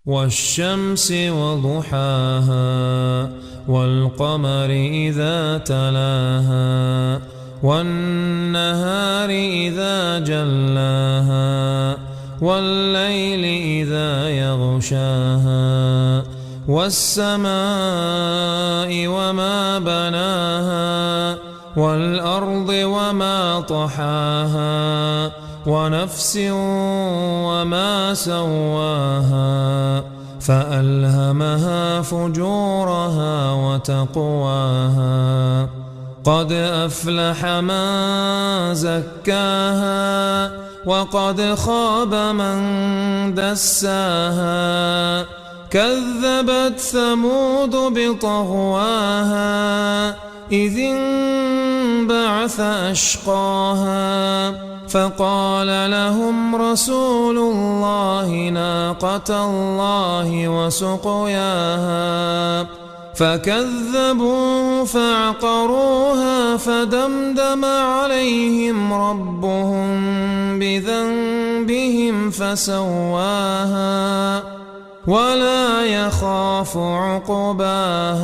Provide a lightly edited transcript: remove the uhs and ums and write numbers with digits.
والشمس وضحاها والقمر إذا تلاها والنهار إذا جلاها والليل إذا يغشاها والسماء وما بناها والأرض وما طحاها ونفس وما سواها فألهمها فجورها وتقواها قد أفلح من زكاها وقد خاب من دساها كذبت ثمود بطغواها إذ انبعث أشقاها فقال لهم رسول الله ناقة الله وسقياها فكذبوه فعقروها فدمدم عليهم ربهم بذنبهم فسواها ولا يخاف عقباها.